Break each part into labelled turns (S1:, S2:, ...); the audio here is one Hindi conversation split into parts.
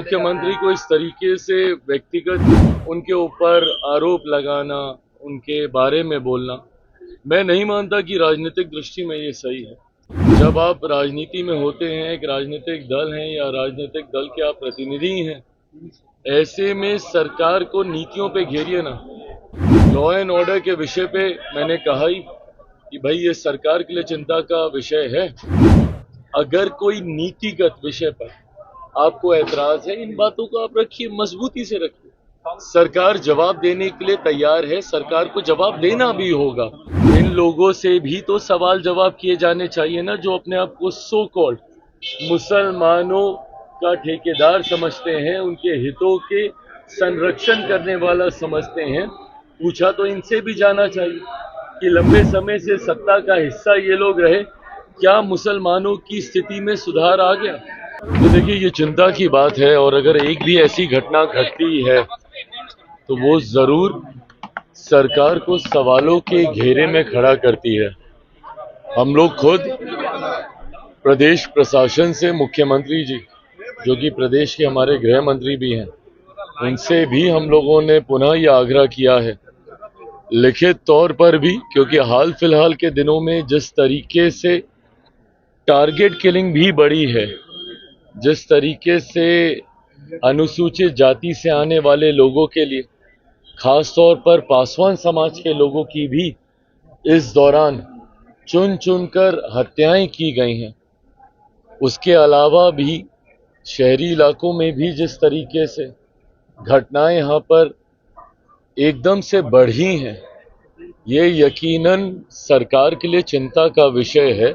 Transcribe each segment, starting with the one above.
S1: मुख्यमंत्री को इस तरीके से व्यक्तिगत उनके ऊपर आरोप लगाना, उनके बारे में बोलना, मैं नहीं मानता कि राजनीतिक दृष्टि में ये सही है। जब आप राजनीति में होते हैं, एक राजनीतिक दल हैं या राजनीतिक दल के आप प्रतिनिधि हैं, ऐसे में सरकार को नीतियों पे घेरिए ना। लॉ एंड ऑर्डर के विषय पे मैंने कहा ही कि भाई ये सरकार के लिए चिंता का विषय है। अगर कोई नीतिगत विषय पर आपको ऐतराज है, इन बातों को आप रखिए, मजबूती से रखिए। सरकार जवाब देने के लिए तैयार है, सरकार को जवाब देना भी होगा। इन लोगों से भी तो सवाल जवाब किए जाने चाहिए ना, जो अपने आप को सो कॉल्ड मुसलमानों का ठेकेदार समझते हैं, उनके हितों के संरक्षण करने वाला समझते हैं। पूछा तो इनसे भी जाना चाहिए कि लंबे समय से सत्ता का हिस्सा ये लोग रहे, क्या मुसलमानों की स्थिति में सुधार आ गया? तो देखिए, ये चिंता की बात है, और अगर एक भी ऐसी घटना घटती है तो वो जरूर सरकार को सवालों के घेरे में खड़ा करती है। हम लोग खुद प्रदेश प्रशासन से मुख्यमंत्री जी, जो कि प्रदेश के हमारे गृह मंत्री भी हैं, उनसे भी हम लोगों ने पुनः यह आग्रह किया है, लिखित तौर पर भी, क्योंकि हाल फिलहाल के दिनों में जिस तरीके से टारगेट किलिंग भी बढ़ी है, जिस तरीके से अनुसूचित जाति से आने वाले लोगों के लिए, खास तौर पर पासवान समाज के लोगों की भी इस दौरान चुन चुनकर हत्याएं की गई हैं। उसके अलावा भी शहरी इलाकों में भी जिस तरीके से घटनाएं यहाँ पर एकदम से बढ़ी हैं, ये यकीनन सरकार के लिए चिंता का विषय है।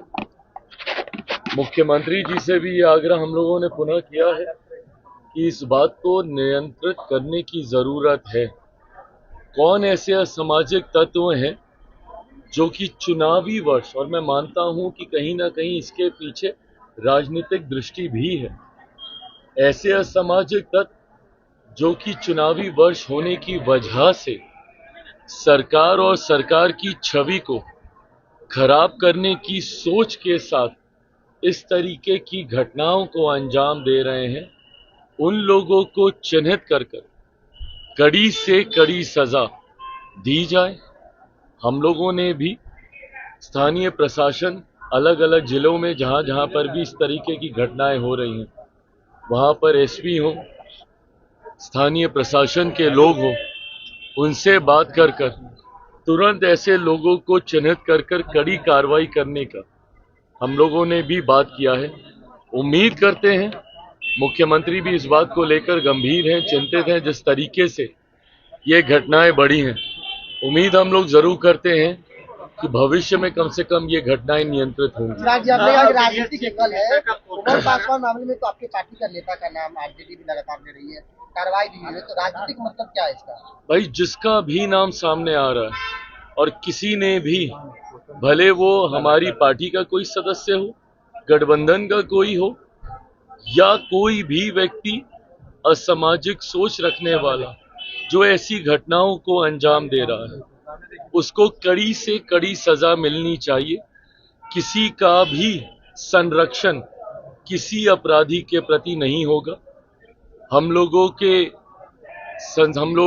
S1: मुख्यमंत्री जी से भी ये आग्रह हम लोगों ने पुनः किया है कि इस बात को नियंत्रित करने की जरूरत है। कौन ऐसे असामाजिक तत्व हैं जो कि चुनावी वर्ष, और मैं मानता हूं कि कहीं ना कहीं इसके पीछे राजनीतिक दृष्टि भी है, ऐसे असामाजिक तत्व जो कि चुनावी वर्ष होने की वजह से सरकार और सरकार की छवि को खराब करने की सोच के साथ इस तरीके की घटनाओं को अंजाम दे रहे हैं, उन लोगों को चिन्हित कर कड़ी से कड़ी सजा दी जाए। हम लोगों ने भी स्थानीय प्रशासन, अलग अलग जिलों में जहां जहां पर भी इस तरीके की घटनाएं हो रही हैं, वहां पर एसपी हो, स्थानीय प्रशासन के लोग हो, उनसे बात कर तुरंत ऐसे लोगों को चिन्हित कर कड़ी कार्रवाई करने का हम लोगों ने भी बात किया है। उम्मीद करते हैं मुख्यमंत्री भी इस बात को लेकर गंभीर हैं, चिंतित हैं, जिस तरीके से ये घटनाएं बढ़ी हैं। उम्मीद हम लोग जरूर करते हैं कि भविष्य में कम से कम ये घटनाएं नियंत्रित होंगी।
S2: राजनीतिक एकल है, उमर पासवान मामले में तो आपकी पार्टी का नेता का नाम आरजेडी भी लगातार ले रही है, कार्रवाई भी हुई है, तो राजनीतिक मतलब क्या है इसका?
S1: भाई, जिसका भी नाम सामने आ रहा है और किसी ने भी, भले वो हमारी पार्टी का कोई सदस्य हो, गठबंधन का कोई हो, या कोई भी व्यक्ति असामाजिक सोच रखने वाला जो ऐसी घटनाओं को अंजाम दे रहा है, उसको कड़ी से कड़ी सजा मिलनी चाहिए। किसी का भी संरक्षण किसी अपराधी के प्रति नहीं होगा। हम लोगों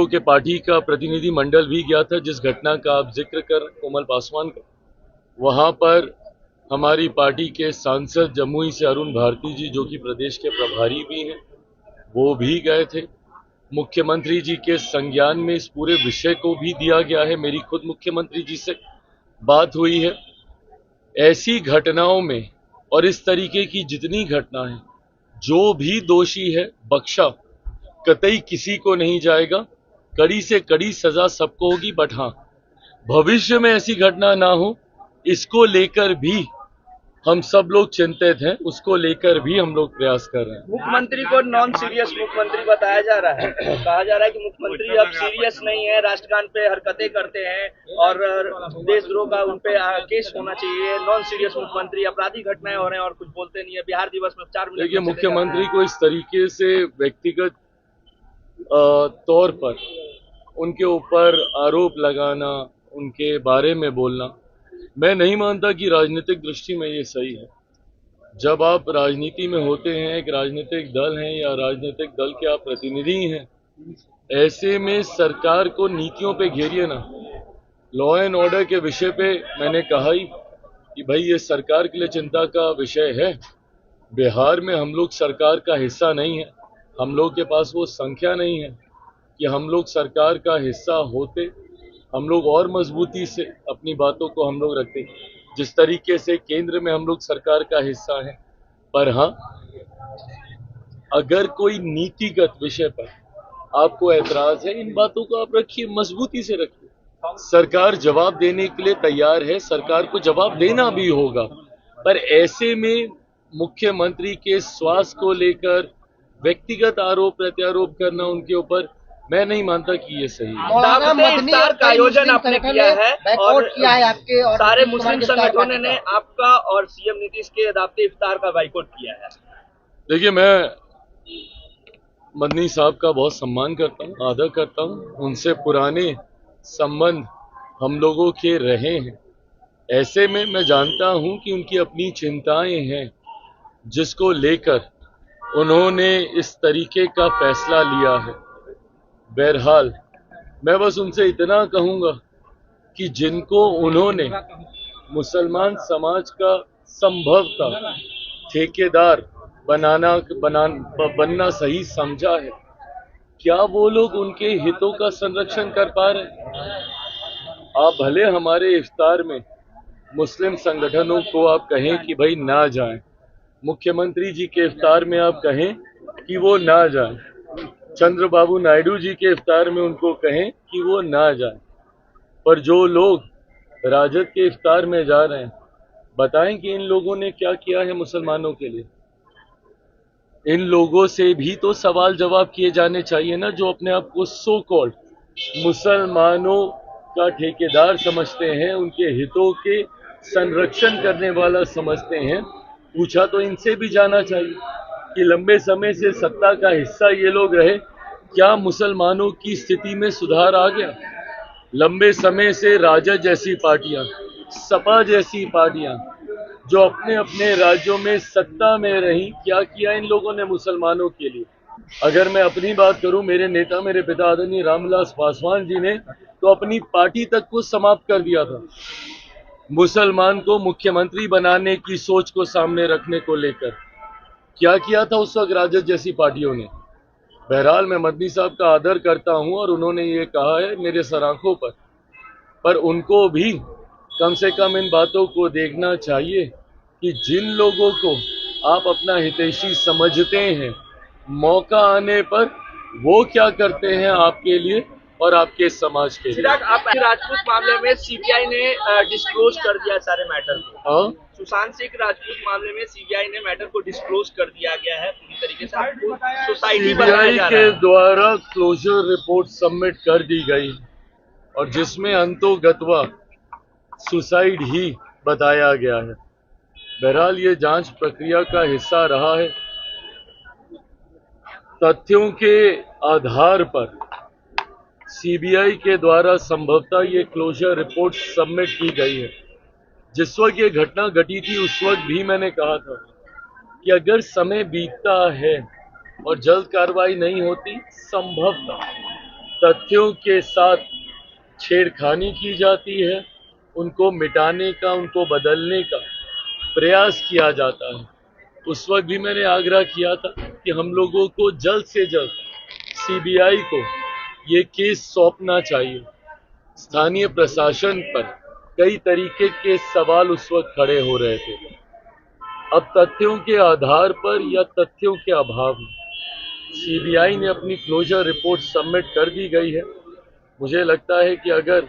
S1: के पार्टी का प्रतिनिधि मंडल भी गया था, जिस घटना का आप जिक्र कर कोमल पासवान का, वहां पर हमारी पार्टी के सांसद जमुई से अरुण भारती जी, जो कि प्रदेश के प्रभारी भी हैं, वो भी गए थे। मुख्यमंत्री जी के संज्ञान में इस पूरे विषय को भी दिया गया है। मेरी खुद मुख्यमंत्री जी से बात हुई है। ऐसी घटनाओं में और इस तरीके की जितनी घटना है, जो भी दोषी है बख्शा कतई किसी को नहीं जाएगा। कड़ी से कड़ी सजा सबको होगी, बट हाँ, भविष्य में ऐसी घटना ना हो, इसको लेकर भी हम सब लोग चिंतित हैं, उसको लेकर भी हम लोग प्रयास कर रहे हैं।
S3: मुख्यमंत्री को नॉन सीरियस मुख्यमंत्री बताया जा रहा है। कहा जा रहा है कि मुख्यमंत्री अब सीरियस नहीं है, राष्ट्रगान पे हरकतें करते हैं और देशद्रोह का उन पे केस होना चाहिए। नॉन सीरियस मुख्यमंत्री, अपराधी घटनाएं हो रहे हैं और कुछ बोलते नहीं है। बिहार दिवस में 4 मिनट।
S1: देखिए, मुख्यमंत्री को इस तरीके से व्यक्तिगत तौर पर उनके ऊपर आरोप लगाना, उनके बारे में बोलना, मैं नहीं मानता कि राजनीतिक दृष्टि में ये सही है। जब आप राजनीति में होते हैं, एक राजनीतिक दल हैं या राजनीतिक दल के आप प्रतिनिधि हैं, ऐसे में सरकार को नीतियों पे घेरिए ना। लॉ एंड ऑर्डर के विषय पे मैंने कहा ही कि भाई ये सरकार के लिए चिंता का विषय है। बिहार में हम लोग सरकार का हिस्सा नहीं है, हम लोग के पास वो संख्या नहीं है कि हम लोग सरकार का हिस्सा होते। हम लोग और मजबूती से अपनी बातों को हम लोग रखते, जिस तरीके से केंद्र में हम लोग सरकार का हिस्सा है। पर हाँ, अगर कोई नीतिगत विषय पर आपको ऐतराज है, इन बातों को आप रखिए, मजबूती से रखिए। सरकार जवाब देने के लिए तैयार है, सरकार को जवाब देना भी होगा। पर ऐसे में मुख्यमंत्री के स्वास्थ्य को लेकर व्यक्तिगत आरोप प्रत्यारोप करना उनके ऊपर, मैं नहीं मानता कि ये सही है।
S2: मौलाना मदनी
S3: इफ्तार का आयोजन आपने किया है
S2: और किया है आपके और
S3: सारे मुस्लिम संगठनों ने आपका और सीएम नीतीश के दावते इफ्तार का बाइकआउट किया है।
S1: देखिए, मैं मदनी साहब का बहुत सम्मान करता हूँ, आदर करता हूँ। उनसे पुराने संबंध हम लोगों के रहे हैं। ऐसे में मैं जानता हूँ कि उनकी अपनी चिंताएं हैं, जिसको लेकर उन्होंने इस तरीके का फैसला लिया है। बहरहाल मैं बस उनसे इतना कहूँगा कि जिनको उन्होंने मुसलमान समाज का संभवतः ठेकेदार बनना सही समझा है, क्या वो लोग उनके हितों का संरक्षण कर पा रहे हैं? आप भले हमारे इफ्तार में मुस्लिम संगठनों को आप कहें कि भाई ना जाएं, मुख्यमंत्री जी के इफ्तार में आप कहें कि वो ना जाएं, चंद्रबाबू नायडू जी के इफ्तार में उनको कहें कि वो ना जाएं, पर जो लोग राजद के इफ्तार में जा रहे हैं, बताएं कि इन लोगों ने क्या किया है मुसलमानों के लिए। इन लोगों से भी तो सवाल जवाब किए जाने चाहिए ना, जो अपने आप को सो कॉल्ड मुसलमानों का ठेकेदार समझते हैं, उनके हितों के संरक्षण करने वाला समझते हैं। पूछा तो इनसे भी जाना चाहिए कि लंबे समय से सत्ता का हिस्सा ये लोग रहे, क्या मुसलमानों की स्थिति में सुधार आ गया? लंबे समय से राजद जैसी पार्टियां, सपा जैसी पार्टियां जो अपने अपने राज्यों में सत्ता में रही, क्या किया इन लोगों ने मुसलमानों के लिए? अगर मैं अपनी बात करूं, मेरे नेता, मेरे पिता आदरणीय रामविलास पासवान जी ने तो अपनी पार्टी तक को समाप्त कर दिया था, मुसलमान को मुख्यमंत्री बनाने की सोच को सामने रखने को लेकर। क्या किया था उस वक्त राजद जैसी पार्टियों ने? बहरहाल मैं मदनी साहब का आदर करता हूं और उन्होंने ये कहा है मेरे सराखों पर उनको भी कम से कम इन बातों को देखना चाहिए कि जिन लोगों को आप अपना हितैषी समझते हैं, मौका आने पर वो क्या करते हैं आपके लिए और आपके समाज के लिए।
S3: चिराग, आप राजपूत मामले में सीबीआई ने डिस्क्लोज कर दिया सारे मैटर को। सुशांत सिंह राजपूत मामले में सीबीआई ने मैटर को डिस्क्लोज कर दिया गया है पूरी तरीके से। आपको सोसाइटी
S1: सीबीआई के द्वारा क्लोजर रिपोर्ट सबमिट कर दी गई और जिसमें अंतोगत्वा सुसाइड ही बताया गया है। बहरहाल ये जांच प्रक्रिया का हिस्सा रहा है। तथ्यों के आधार पर सीबीआई के द्वारा संभवतः ये क्लोजर रिपोर्ट सबमिट की गई है। जिस वक्त ये घटना घटी थी, उस वक्त भी मैंने कहा था कि अगर समय बीतता है और जल्द कार्रवाई नहीं होती, संभवतः तथ्यों के साथ छेड़खानी की जाती है, उनको मिटाने का, उनको बदलने का प्रयास किया जाता है। उस वक्त भी मैंने आग्रह किया था कि हम लोगों को जल्द से जल्द सीबीआई को ये केस सौंपना चाहिए। स्थानीय प्रशासन पर कई तरीके के सवाल उस वक्त खड़े हो रहे थे। अब तथ्यों के आधार पर या तथ्यों के अभाव में सीबीआई ने अपनी क्लोजर रिपोर्ट सबमिट कर दी गई है। मुझे लगता है कि अगर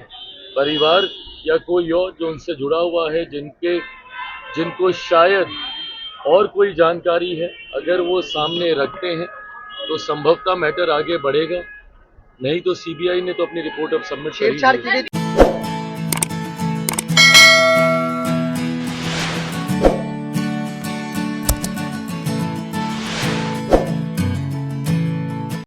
S1: परिवार या कोई और जो उनसे जुड़ा हुआ है, जिनको शायद और कोई जानकारी है, अगर वो सामने रखते हैं तो संभवतः मैटर आगे बढ़ेगा। नहीं तो सीबीआई ने तो अपनी रिपोर्ट अब सबमिट कर दी है।